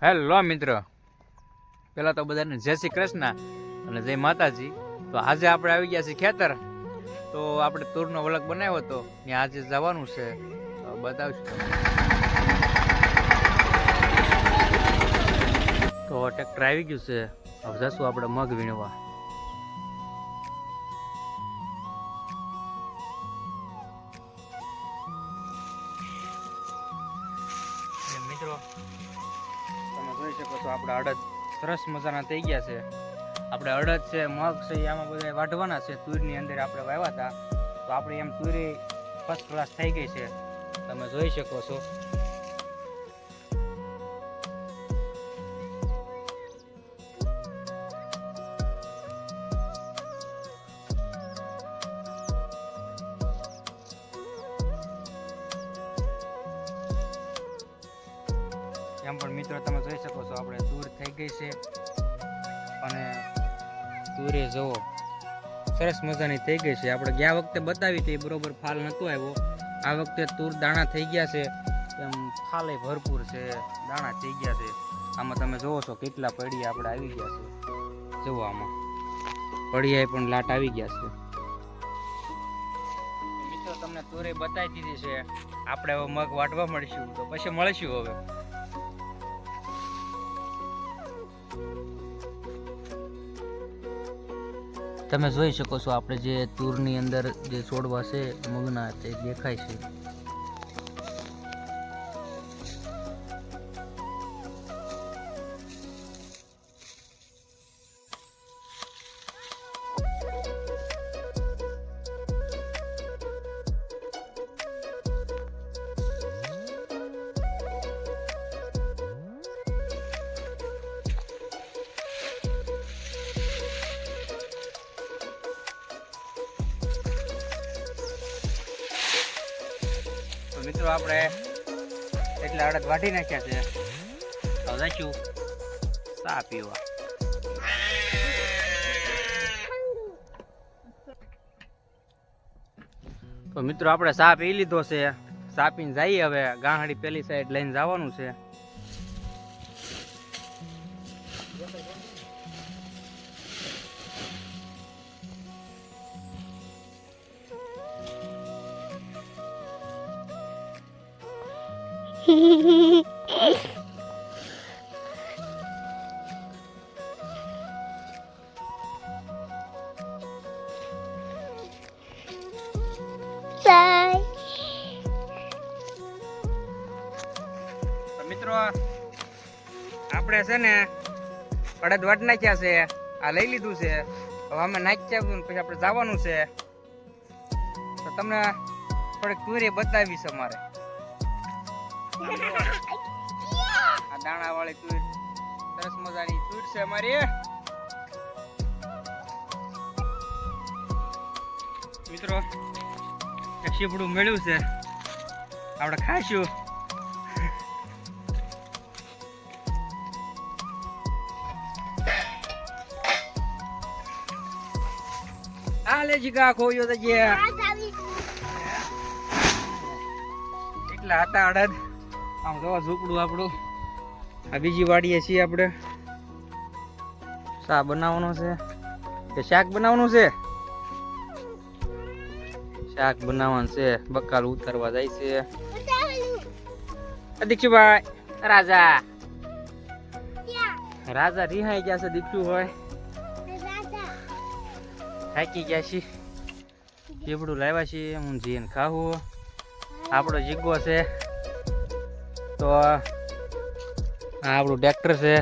Hello મિત્ર, પહેલાં તો બધાને જય શ્રી કૃષ્ણ અને જય માતાજી. તો આજે આપણે આવી ગયા છીએ ખેતર. તો આપણે તુરનો વ્લોગ બનાવ્યો હતો, ત્યાં આજે જવાનું છે, તો બતાવશું. તો ટ્રેક્ટર આવી ગયું છે, હવે જશું આપણે મગ વીણવા. મિત્રો તમે જોઈ શકો છો આપણા અડદ સરસ મજાના થઈ ગયા છે. આપણે અડદ છે, મગ છે, આમાં બધા વાઢવાના છે. તુરની અંદર આપણે વાવ્યા હતા, તો આપણે એમ તુરી ફર્સ્ટ ક્લાસ થઈ ગઈ છે, તમે જોઈ શકો છો. એમ પણ મિત્રો તમે જોઈ શકો છો આપણે તુર થઈ ગઈ છે, અને તુરે જુઓ સરસ મજાની થઈ ગઈ છે. આપણે ગયા વખતે બતાવી હતી બરોબર ફાલ નહોતો આવ્યો. આ વખતે તુર દાણા થઈ ગયા છે, એમ ફાલે ભરપૂર છે, દાણા થઈ ગયા છે. આમાં તમે જોવો છો કેટલા પડિયા આપણે આવી ગયા છે. જુઓ આમાં પડિયા પણ લાટ આવી ગયા છે. મિત્રો તમને તુરે બતાવી દીધી છે. આપણે હવે મગ વાટવા મળીશું, તો પછી મળીશું હવે. તમે જોઈ શકો છો આપણે જે તુરની અંદર જે છોડવા છે મગના તે દેખાય છે. મિત્રો આપણે એટલા અડદ વાઢી નાખ્યા છે, હવે જઈશું ચા પીવા. તો મિત્રો આપણે ચા પી લીધો છે. ચા પીને જઈએ હવે ગાંહડી પેલી સાઈડ લઈને જવાનું છે. મિત્રો આપણે છે ને અડદ વાટ નાખ્યા છે, આ લઈ લીધું છે. હવે અમે નાખ્યા પછી આપણે જવાનું છે, તો તમને થોડીક તુરી બતાવીશ. અમારે આ દાણા વાળી તુર સરસ મજાની તુર છે અમારી. મિત્રો એક શીપડું મળ્યું છે, આપણે ખાઈશું. આ લેજી કા ખોયો તો જે એટલા હતા અડદ. આમ જોવા ઝૂપડું આપણું. આ બીજી વાડીએ છીએ આપણે. શા બનાવવાનો છે કે શાક બનાવવાનું છે? શાક બનાવવાનું છે. બકાલ ઉતારવા જાય છે દીક્ષુભાઈ. રાજા રાજા રિહાઈ ગયા છે. દીક્ષુ હોય થાકી ગયા છે. ચીબડું લાવ્યા છીએ, હું જીને ખાવું. આપણો જીગો છે, તો આ આપણું ટ્રેક્ટર છે.